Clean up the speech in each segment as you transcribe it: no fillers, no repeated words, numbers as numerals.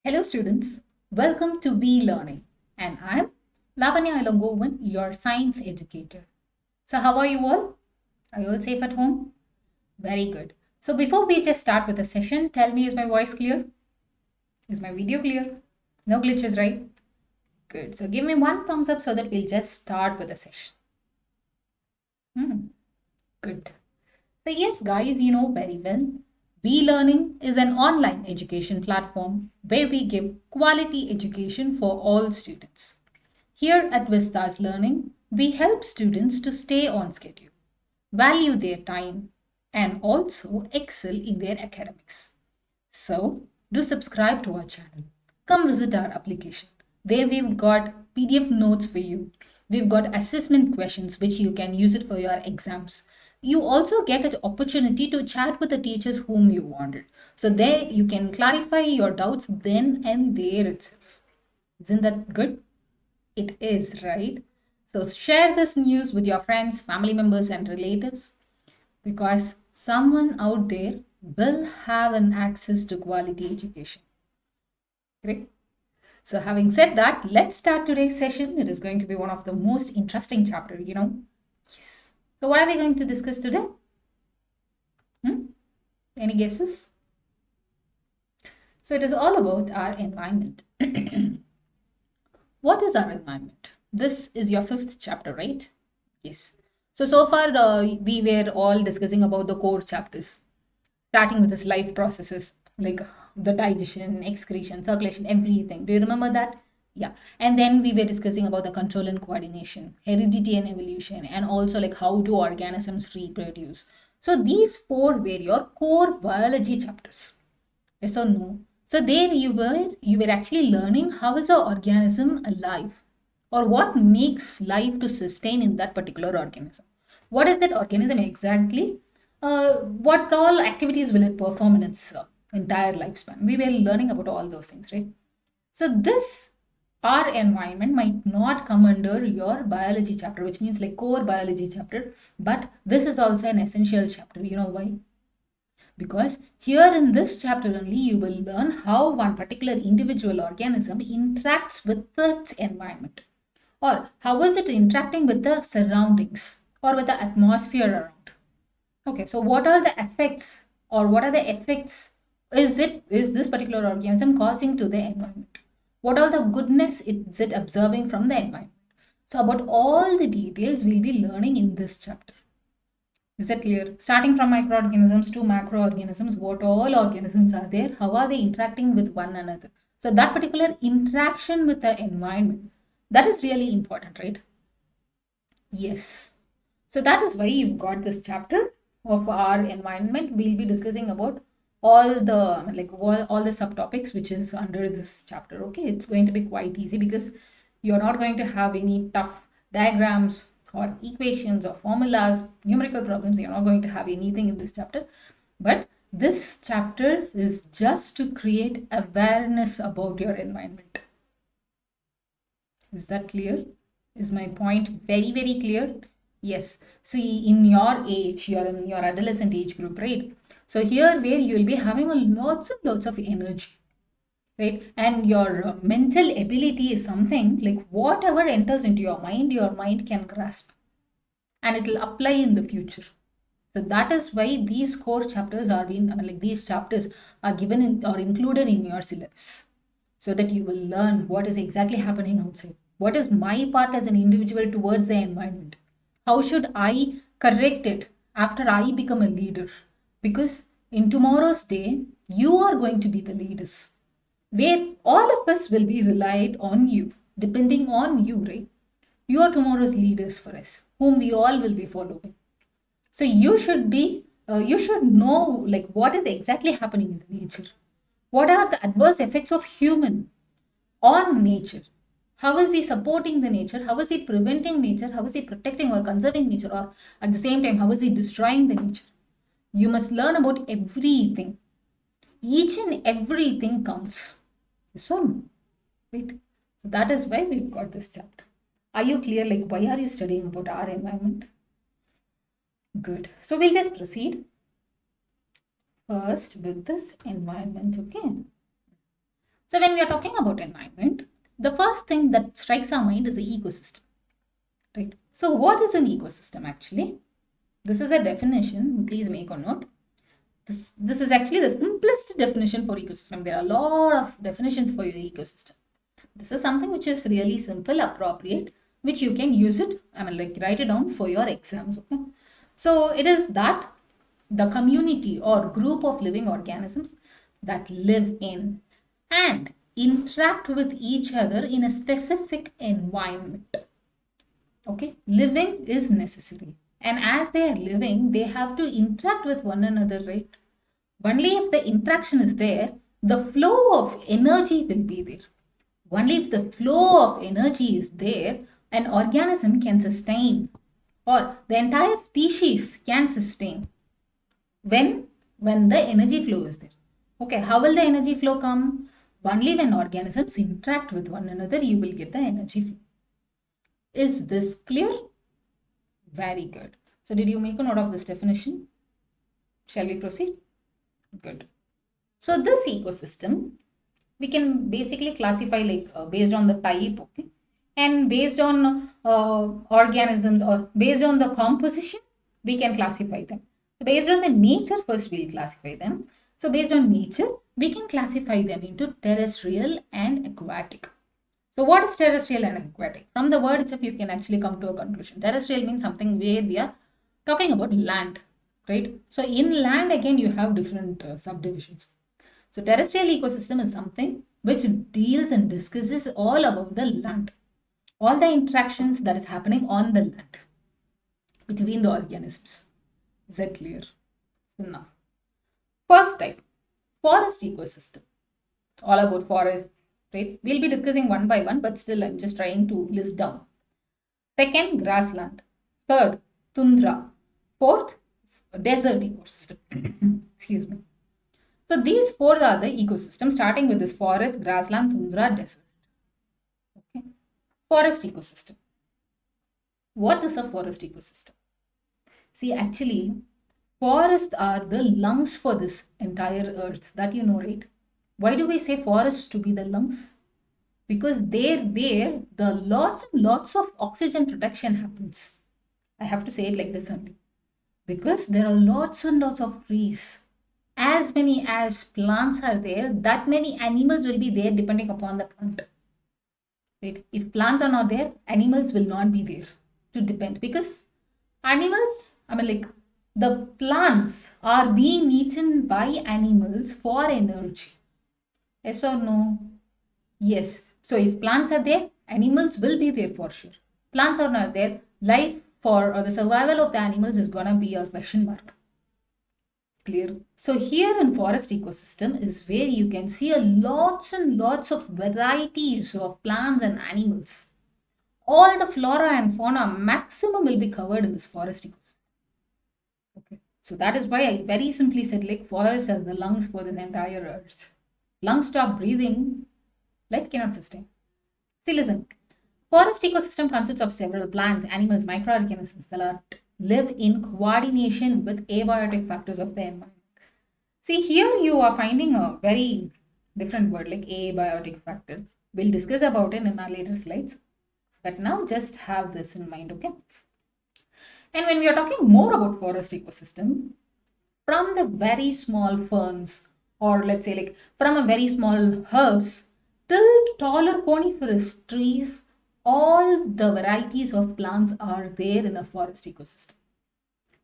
Hello students, welcome to Be Learning and I'm Lavanya Elangovan, your science educator. So how are you all? Are you all safe at home? Very good. So before we just start with the session, tell me, is my voice clear? Is my video clear? No glitches, right? Good. So give me one thumbs up so that we'll just start with the session. Good. So yes guys, you know very well, Be Learning is an online education platform where we give quality education for all students. Here at Vista's Learning, we help students to stay on schedule, value their time, and also excel in their academics. So, do subscribe to our channel. Come visit our application. There we've got PDF notes for you. We've got assessment questions which you can use it for your exams. You also get an opportunity to chat with the teachers whom you wanted. So there you can clarify your doubts then and there itself. Isn't that good? It is, right? So share this news with your friends, family members, and relatives because someone out there will have an access to quality education. Great. So having said that, let's start today's session. It is going to be one of the most interesting chapters, you know. Yes. So what are we going to discuss today? Any guesses? So it is all about our environment. What is our environment? This is your 5th chapter, right? Yes. So far we were all discussing about the core chapters, starting with this life processes like the digestion, excretion, circulation, everything. Do you remember that? Yeah. And then we were discussing about the control and coordination, heredity and evolution, and also like how do organisms reproduce. So these 4 were your core biology chapters. Yes or no? So there you were actually learning how is an organism alive or what makes life to sustain in that particular organism. What is that organism exactly? What all activities will it perform in its entire lifespan? We were learning about all those things, right? So this, our environment might not come under your biology chapter, which means like core biology chapter, but this is also an essential chapter. You know why? Because here in this chapter only you will learn how one particular individual organism interacts with its environment, or how is it interacting with the surroundings or with the atmosphere around. Okay, so what are the effects, or what are the effects is this particular organism causing to the environment? What are the goodness is it observing from the environment? So about all the details we'll be learning in this chapter. Is that clear? Starting from microorganisms to macroorganisms, what all organisms are there, how are they interacting with one another? So that particular interaction with the environment, that is really important, right? Yes. So that is why you've got this chapter of our environment. We'll be discussing about all the subtopics which is under this chapter. Okay, it's going to be quite easy because you're not going to have any tough diagrams or equations or formulas, numerical problems. You're not going to have anything in this chapter. But this chapter is just to create awareness about your environment. Is that clear? Is my point very, very clear? Yes. See, in your age, you're in your adolescent age group, right? So here where you'll be having a lots of energy, right? And your mental ability is something like whatever enters into your mind can grasp and it will apply in the future. So that is why these core chapters are these chapters are given in or included in your syllabus so that you will learn what is exactly happening outside. What is my part as an individual towards the environment? How should I correct it after I become a leader? Because in tomorrow's day, you are going to be the leaders, where all of us will be relied on you, depending on you, right? You are tomorrow's leaders for us, whom we all will be following. So you should know like what is exactly happening in the nature. What are the adverse effects of human on nature? How is he supporting the nature? How is he preventing nature? How is he protecting or conserving nature? Or at the same time, how is he destroying the nature? You must learn about everything. Each and everything counts. So, right? So that is why we've got this chapter. Are you clear? Like, why are you studying about our environment? Good. So we'll just proceed first with this environment, okay? So when we are talking about environment, the first thing that strikes our mind is the ecosystem, right? So what is an ecosystem actually? This is a definition, please make a note. This is actually the simplest definition for ecosystem. There are a lot of definitions for your ecosystem. This is something which is really simple, appropriate, which you can use it, write it down for your exams, okay? So it is that the community or group of living organisms that live in and interact with each other in a specific environment. Okay, living is necessary. And as they are living, they have to interact with one another, right? Only if the interaction is there, the flow of energy will be there. Only if the flow of energy is there, an organism can sustain or the entire species can sustain when the energy flow is there. Okay, how will the energy flow come? Only when organisms interact with one another, you will get the energy flow. Is this clear? Very good. So did you make a note of this definition? Shall we proceed? Good. So this ecosystem, we can basically classify based on the type, okay, and based on organisms or based on the composition, we can classify them. So based on the nature, first we'll classify them. So based on nature, we can classify them into terrestrial and aquatic. So what is terrestrial and aquatic? From the word itself, you can actually come to a conclusion. Terrestrial means something where we are talking about land, right? So in land, again, you have different subdivisions. So terrestrial ecosystem is something which deals and discusses all about the land, all the interactions that is happening on the land between the organisms. Is that clear? So now, first type, forest ecosystem. All about forests, right? We'll be discussing one by one, but still I'm just trying to list down. Second, grassland. Third, tundra. Fourth, desert ecosystem. Excuse me. So these four are the ecosystems, starting with this forest, grassland, tundra, desert. Okay. Forest ecosystem. What is a forest ecosystem? See, actually, forests are the lungs for this entire earth. That you know, right? Why do we say forests to be the lungs? Because there where the lots and lots of oxygen production happens. I have to say it like this only. Because there are lots and lots of trees. As many as plants are there, that many animals will be there depending upon the plant. Right? If plants are not there, animals will not be there to depend. Because animals, the plants are being eaten by animals for energy. Yes or no? Yes. So if plants are there, animals will be there for sure. Plants are not there, life for or the survival of the animals is gonna be a question mark. Clear? So here in forest ecosystem is where you can see a lots and lots of varieties of plants and animals. All the flora and fauna maximum will be covered in this forest ecosystem. Okay. So that is why I very simply said like forests are the lungs for this entire earth. Lungs stop breathing, life cannot sustain. See, listen. Forest ecosystem consists of several plants, animals, microorganisms that live in coordination with abiotic factors of the environment. See, here you are finding a very different word like abiotic factor. We'll discuss about it in our later slides. But now just have this in mind, okay? And when we are talking more about forest ecosystem, from the very small ferns, or let's say like from a very small herbs till taller coniferous trees, all the varieties of plants are there in a forest ecosystem.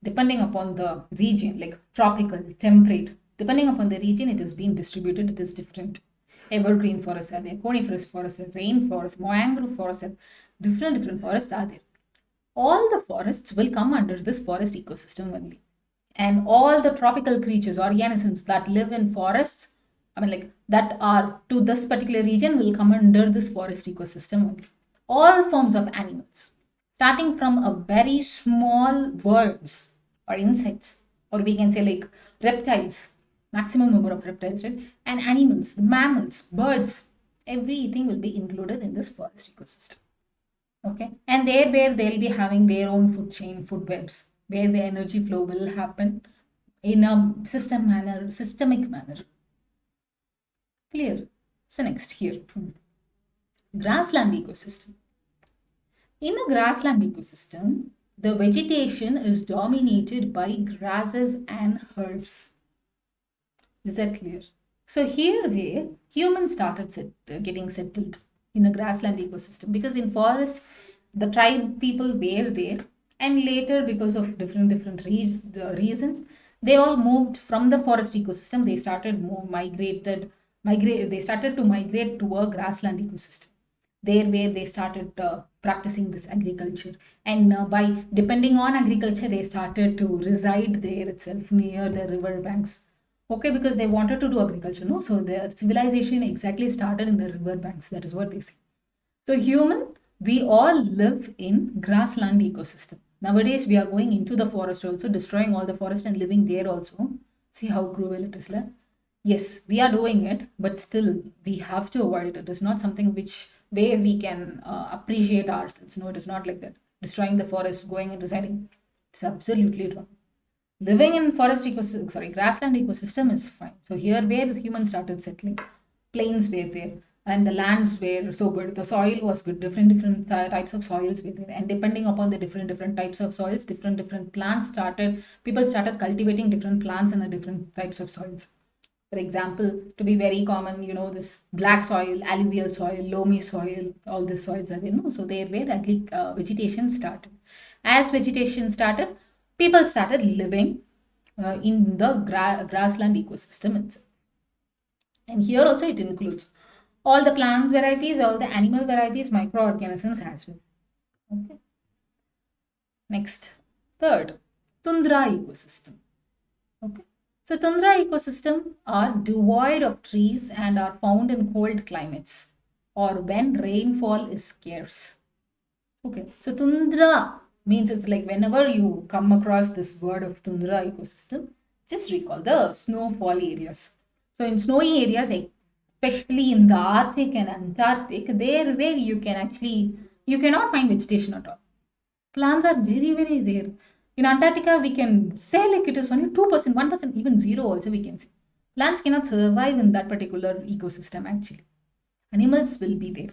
Depending upon the region, like tropical, temperate, depending upon the region, it is being distributed, it is different. Evergreen forests are there, coniferous forests, rainforest, mangrove forests, different forests are there. All the forests will come under this forest ecosystem only. And all the tropical creatures, organisms that live in forests, that are to this particular region will come under this forest ecosystem only. All forms of animals, starting from a very small worms or insects, or we can say like reptiles, maximum number of reptiles, right? And animals, mammals, birds, everything will be included in this forest ecosystem. Okay, and there where they'll be having their own food chain, food webs, where the energy flow will happen in a systemic manner. Clear? So next here, grassland ecosystem. In a grassland ecosystem, the vegetation is dominated by grasses and herbs. Is that clear? So here where humans started getting settled in the grassland ecosystem, because in forest the tribe people were there, and later because of different reasons they all moved from the forest ecosystem. They started they started to migrate to a grassland ecosystem, there where they started practicing this agriculture, and by depending on agriculture they started to reside there itself near the river banks. Okay, because they wanted to do agriculture, no? So their civilization exactly started in the river banks. That is what they say. So human, we all live in grassland ecosystem. Nowadays we are going into the forest also, destroying all the forest and living there also. See how cruel it is, like? Yes, we are doing it, but still we have to avoid it. It is not something which way we can appreciate ourselves. No, it is not like that. Destroying the forest, going and residing, it's absolutely wrong. Living in forest ecosystem, sorry, grassland ecosystem is fine. So here where humans started settling, plains were there, and the lands were so good. The soil was good. Different types of soils were there, and depending upon the different types of soils, different plants started. People started cultivating different plants in the different types of soils. For example, to be very common, this black soil, alluvial soil, loamy soil, all these soils are there. No? So there where vegetation started. As vegetation started, people started living in the grassland ecosystem itself. And here also it includes all the plant varieties, all the animal varieties, microorganisms as well. Okay. Next, third, tundra ecosystem. Okay. So tundra ecosystem are devoid of trees and are found in cold climates or when rainfall is scarce. Okay, so tundra means it's like whenever you come across this word of tundra ecosystem, just recall the snowfall areas. So in snowy areas, especially in the Arctic and Antarctic, there where you cannot find vegetation at all. Plants are very rare. In Antarctica, we can say like it is only 2%, 1%, even 0 also we can say. Plants cannot survive in that particular ecosystem actually. Animals will be there.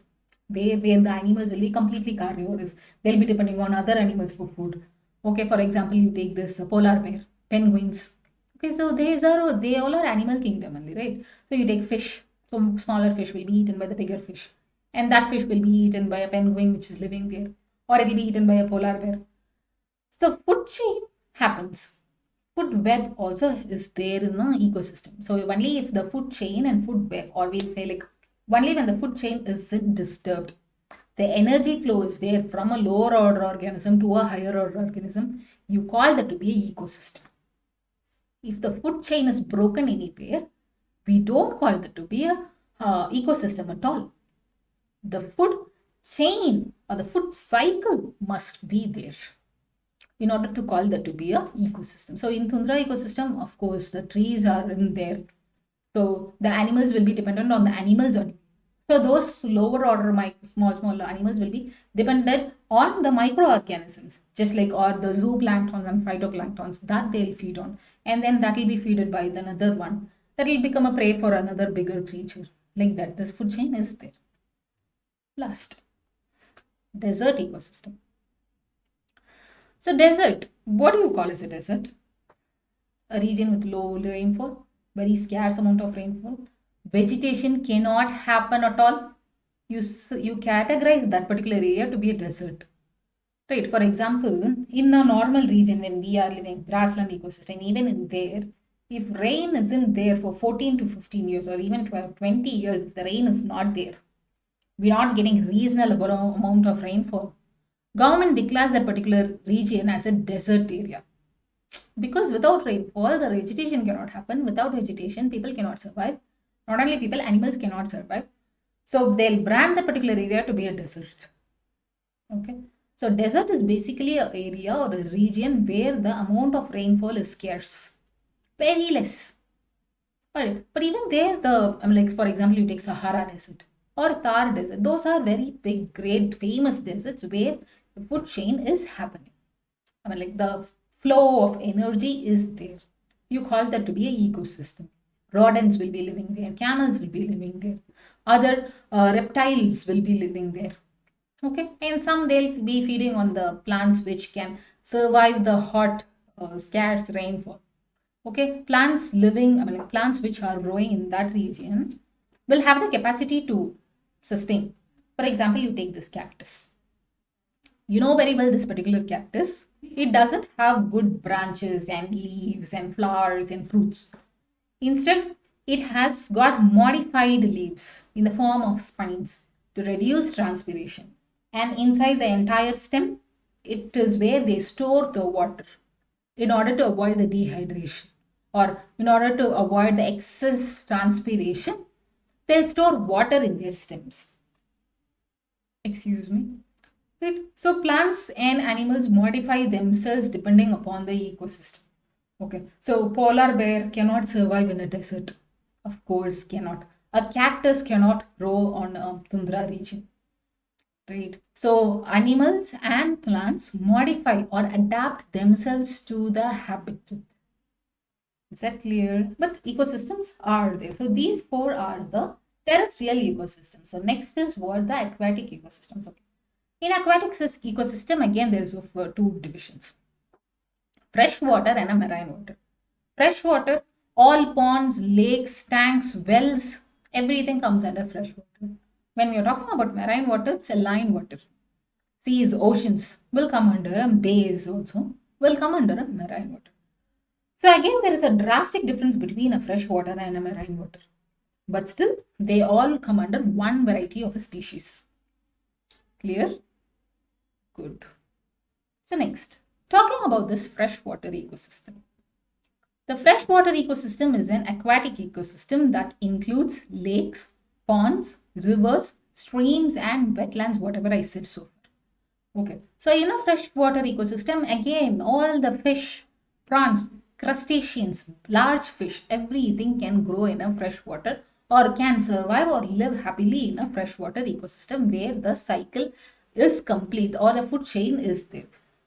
Where the animals will be completely carnivorous. They'll be depending on other animals for food. Okay, for example, you take this polar bear, penguins. Okay, so they all are animal kingdom only, right? So you take fish. So smaller fish will be eaten by the bigger fish. And that fish will be eaten by a penguin which is living there. Or it will be eaten by a polar bear. So food chain happens. Food web also is there in the ecosystem. So only if the food chain and food web, or we'll say like only when the food chain isn't disturbed, the energy flow is there from a lower order organism to a higher order organism, you call that to be an ecosystem. If the food chain is broken anywhere, we don't call that to be a ecosystem at all. The food chain or the food cycle must be there in order to call that to be a ecosystem. So in tundra ecosystem, of course, the trees are in there. So the animals will be dependent on the animals only. So those lower order small animals will be dependent on the microorganisms, just like or the zooplanktons and phytoplanktons that they'll feed on. And then that will be fed by another one. That will become a prey for another bigger creature. Like that, this food chain is there. Last, desert ecosystem. So desert, what do you call as a desert? A region with low rainfall, very scarce amount of rainfall. Vegetation cannot happen at all. You categorize that particular area to be a desert. Right, for example, in a normal region when we are living, grassland ecosystem, even in there, if rain isn't there for 14 to 15 years or even 12, 20 years, if the rain is not there, we're not getting reasonable amount of rainfall, government declares that particular region as a desert area. Because without rainfall, the vegetation cannot happen. Without vegetation, people cannot survive. Not only people, animals cannot survive. So they'll brand the particular area to be a desert. Okay. So desert is basically an area or a region where the amount of rainfall is scarce. Very less. Alright. But even there, like for example, you take Sahara Desert or Thar Desert. Those are very big, great, famous deserts where the food chain is happening. Like the flow of energy is there. You call that to be an ecosystem. Rodents will be living there, camels will be living there. Other reptiles will be living there. Okay, and some they'll be feeding on the plants which can survive the hot, scarce rainfall. Okay, plants living, I mean, like plants which are growing in that region will have the capacity to sustain. For example, you take this cactus. You know very well this particular cactus. It doesn't have good branches and leaves and flowers and fruits. Instead, it has got modified leaves in the form of spines to reduce transpiration. And inside the entire stem, it is where they store the water in order to avoid the dehydration, or in order to avoid the excess transpiration. They'll store water in their stems. Excuse me. Right? So plants and animals modify themselves depending upon the ecosystem. Okay, so polar bear cannot survive in a desert. Of course, cannot. A cactus cannot grow on a tundra region. Right? So animals and plants modify or adapt themselves to the habitat. Is that clear? But ecosystems are there. So these four are the terrestrial ecosystems. So next is what the aquatic ecosystems. Okay. In aquatic ecosystem, again, there is two divisions: fresh water and a marine water. Fresh water, all ponds, lakes, tanks, wells, everything comes under fresh water. When we are talking about marine water, it's saline water. Seas, oceans will come under, and bays also will come under a marine water. So again, there is a drastic difference between a fresh water and a marine water. But still, they all come under one variety of a species. Clear? Good. So next, talking about this freshwater ecosystem. The freshwater ecosystem is an aquatic ecosystem that includes lakes, ponds, rivers, streams, and wetlands, whatever I said so far. Okay, so in a freshwater ecosystem, again, all the fish, prawns, crustaceans, large fish, everything can grow in a freshwater or can survive or live happily in a freshwater ecosystem where the cycle is complete or the food chain is there.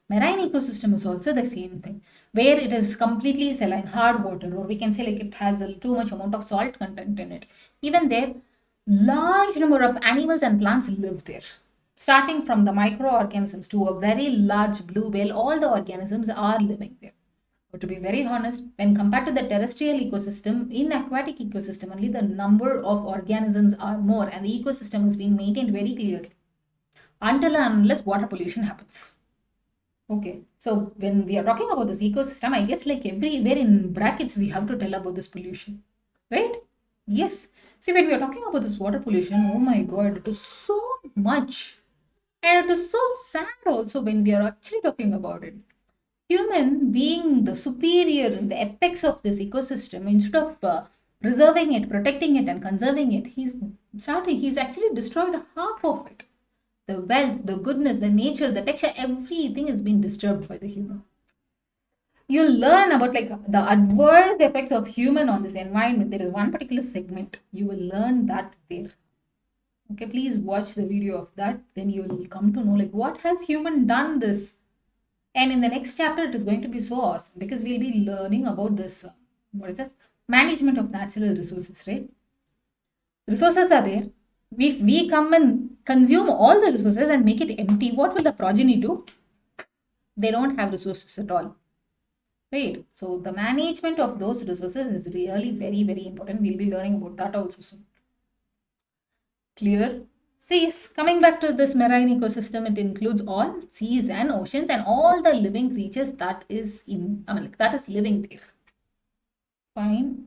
Marine ecosystem is also the same thing, where it is completely saline, hard water, or we can say like it has a too much amount of salt content in it. Even there, large number of animals and plants live there. Starting from the microorganisms to a very large blue whale, all the organisms are living there. But to be very honest, when compared to the terrestrial ecosystem, in aquatic ecosystem only the number of organisms are more and the ecosystem is being maintained very clearly until and unless water pollution happens. Okay, so when we are talking about this ecosystem, I guess like everywhere in brackets we have to tell about this pollution, right? Yes. See, when we are talking about this water pollution, oh my god, it is so much. And it is so sad also when we are actually talking about it. Human being the superior in the apex of this ecosystem, instead of preserving it, protecting it, and conserving it, he's actually destroyed half of it. The wealth, the goodness, the nature, the texture, everything is being disturbed by the human. You'll learn about like the adverse effects of human on this environment. There is one particular segment. You will learn that there. Okay, please watch the video of that. Then you will come to know like what has human done this. And in the next chapter, it is going to be so awesome because we'll be learning about this. What is this? Management of natural resources, right? Resources are there. If we come and consume all the resources and make it empty, what will the progeny do? They don't have resources at all. Right? So the management of those resources is really very, very important. We'll be learning about that also soon. Clear? Seas. Coming back to this marine ecosystem, it includes all seas and oceans and all the living creatures that is that is living there. Fine.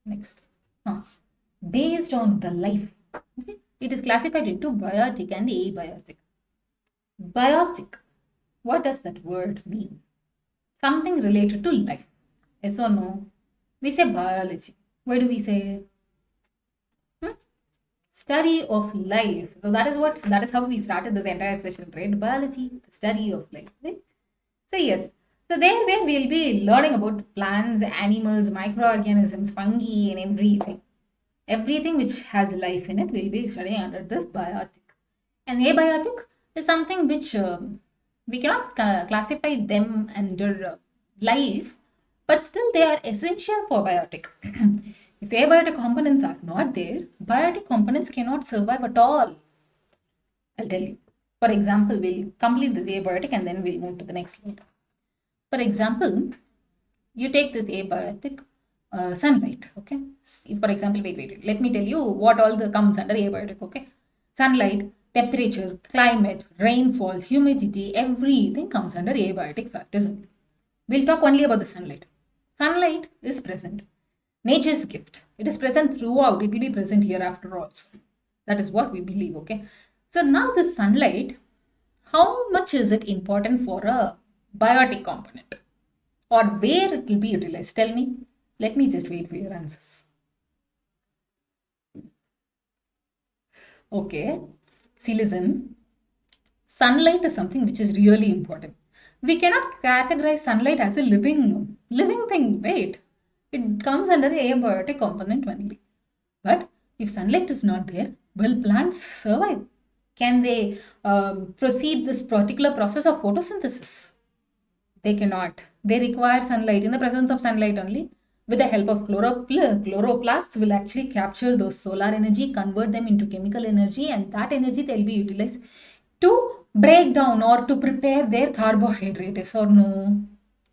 Next. Based on the life, okay, it is classified into biotic and abiotic. Biotic. What does that word mean? Something related to life. Yes or no? We say biology. Why do we say study of life? So that is how we started this entire session, right? Biology, the study of life. Right? So yes. So there where we'll be learning about plants, animals, microorganisms, fungi, and everything. Everything which has life in it will be studying under this biotic. And abiotic is something which we cannot classify them under life, but still they are essential for biotic. If abiotic components are not there, biotic components cannot survive at all. I'll tell you. For example, we'll complete this abiotic and then we'll move to the next slide. For example, you take this abiotic sunlight, okay? For example, wait, let me tell you what all the comes under abiotic, okay? Sunlight, temperature, climate, rainfall, humidity, everything comes under abiotic factors only. We'll talk only about the sunlight. Sunlight is present. Nature's gift. It is present throughout. It will be present hereafter also. That is what we believe, okay? So now the sunlight, how much is it important for a biotic component? Or where it will be utilized? Tell me. Let me just wait for your answers. Okay. See, listen. Sunlight is something which is really important. We cannot categorize sunlight as a living thing, right? It comes under the abiotic component only. But if sunlight is not there, will plants survive? Can they proceed this particular process of photosynthesis? They cannot. They require sunlight. In the presence of sunlight only, with the help of chloroplasts will actually capture those solar energy, convert them into chemical energy, and that energy they'll be utilized to break down or to prepare their carbohydrates, or no?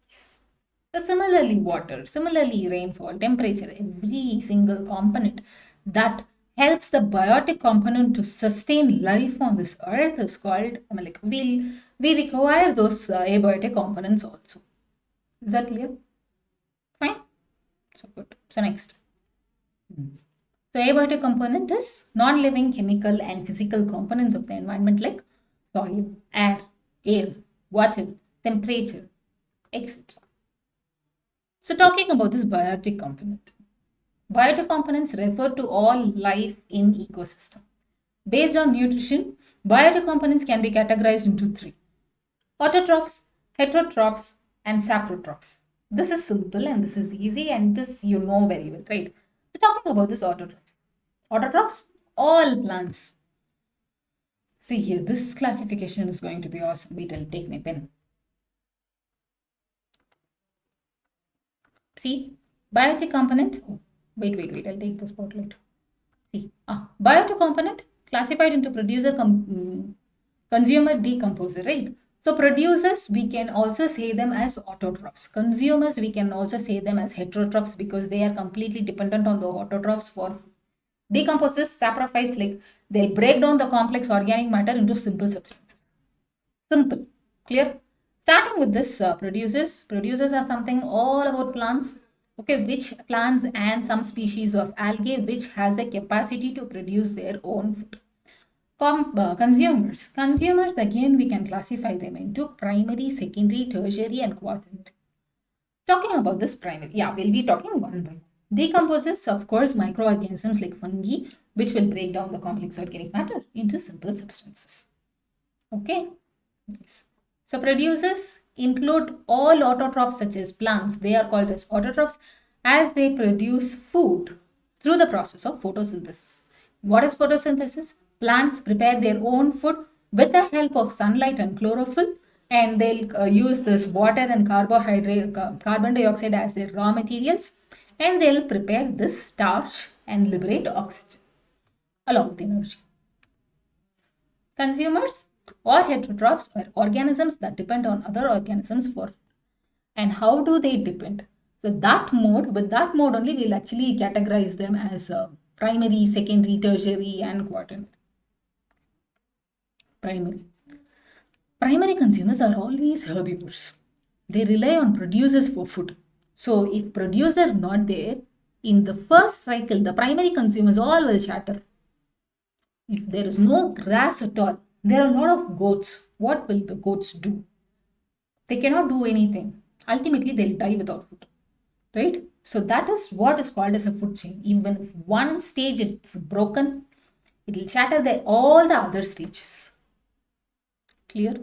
So similarly, water, similarly rainfall, temperature, every single component that helps the biotic component to sustain life on this earth is called, we require those abiotic components also. Is that clear? Fine. So good. So next. So abiotic component is non-living chemical and physical components of the environment like soil, air, water, temperature, etc. So talking about this biotic component. Biotic components refer to all life in ecosystem. Based on nutrition, biotic components can be categorized into three: autotrophs, heterotrophs, and saprotrophs. This is simple and this is easy and this you know very well, right? So talking about this autotrophs. Autotrophs, all plants. See here, this classification is going to be awesome. Wait, I'll take my pen. See, biotic component. Oh, wait, I'll take the spotlight. See, biotic component classified into producer, consumer, decomposer, right? So producers, we can also say them as autotrophs. Consumers, we can also say them as heterotrophs because they are completely dependent on the autotrophs for food. Decomposers, saprophytes, like they'll break down the complex organic matter into simple substances. Simple, clear? Starting with this producers. Producers are something all about plants. Okay, which plants and some species of algae which has the capacity to produce their own food. Consumers. Consumers, again, we can classify them into primary, secondary, tertiary, and quaternary. Talking about this primary, we'll be talking one by one. Decomposers, of course, microorganisms like fungi, which will break down the complex organic matter into simple substances. Okay. Yes. So producers include all autotrophs such as plants. They are called as autotrophs as they produce food through the process of photosynthesis. What is photosynthesis? Plants prepare their own food with the help of sunlight and chlorophyll, and they'll use this water and carbon dioxide as their raw materials, and they'll prepare this starch and liberate oxygen along with energy. Consumers or heterotrophs are organisms that depend on other organisms for food. And how do they depend? So with that mode only we'll actually categorize them as primary, secondary, tertiary, and quaternary. Primary consumers are always herbivores. They rely on producers for food. So if producer not there, in the first cycle, the primary consumers all will shatter. If there is no grass at all, there are a lot of goats. What will the goats do? They cannot do anything. Ultimately, they'll die without food. Right? So that is what is called as a food chain. Even if one stage is broken, it will shatter all the other stages. Clear?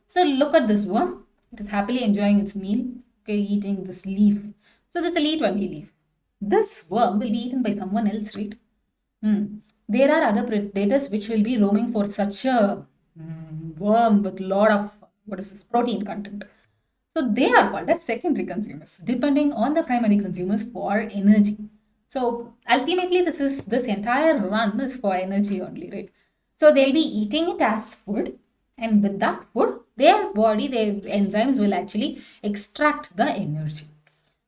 So look at this worm. It is happily enjoying its meal. Okay, eating this leaf. So this will eat only leaf. This worm will be eaten by someone else, right? There are other predators which will be roaming for such a worm with a lot of protein content. So they are called as secondary consumers, depending on the primary consumers for energy. So ultimately, this entire run is for energy only, right? So they'll be eating it as food, and with that food, their body, their enzymes will actually extract the energy.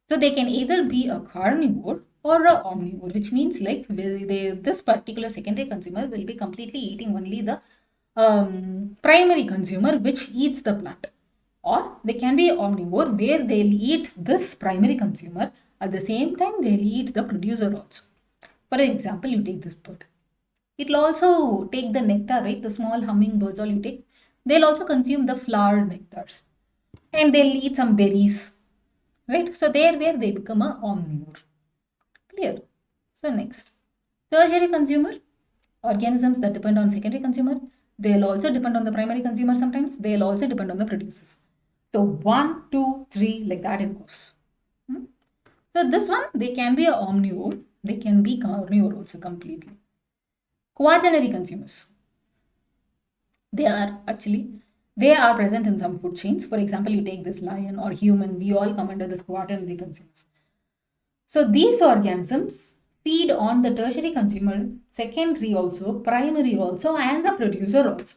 So they can either be a carnivore or a omnivore, which means like this particular secondary consumer will be completely eating only the primary consumer, which eats the plant. Or they can be omnivore, where they'll eat this primary consumer, at the same time they'll eat the producer also. For example, you take this bird. It'll also take the nectar, right? The small hummingbirds, all you take. They'll also consume the flower nectars. And they'll eat some berries, right? So there where they become a omnivore. Clear? So next, tertiary consumer, organisms that depend on secondary consumer. They'll also depend on the primary consumer sometimes. They'll also depend on the producers. So 1, 2, 3, like that it goes. So this one, they can be a omnivore. They can be carnivore also completely. Quaternary consumers. They are present in some food chains. For example, you take this lion or human, we all come under this quaternary consumers. So these organisms feed on the tertiary consumer, secondary also, primary also, and the producer also.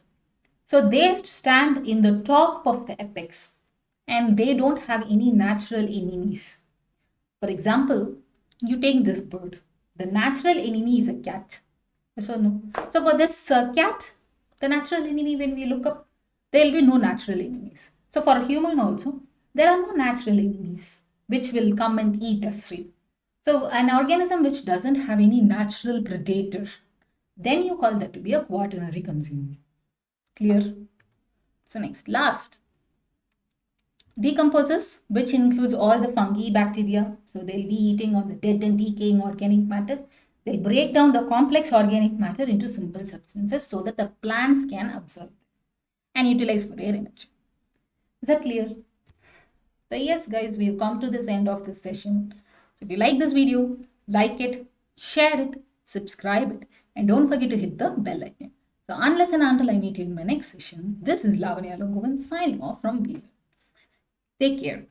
So they stand in the top of the apex and they don't have any natural enemies. For example, you take this bird. The natural enemy is a cat. Yes or no? So for this cat, the natural enemy, when we look up, there will be no natural enemies. So for a human also, there are no natural enemies which will come and eat us, right? So an organism which doesn't have any natural predator, then you call that to be a quaternary consumer. Clear? So next, last, decomposers, which includes all the fungi, bacteria. So they'll be eating on the dead and decaying organic matter. They'll break down the complex organic matter into simple substances so that the plants can absorb and utilize for their energy. Is that clear? So yes, guys, we've come to this end of this session. So if you like this video, like it, share it, subscribe it, and don't forget to hit the bell icon. So unless and until I meet you in my next session, this is Lavanya Elangovan signing off from Vista. Take care.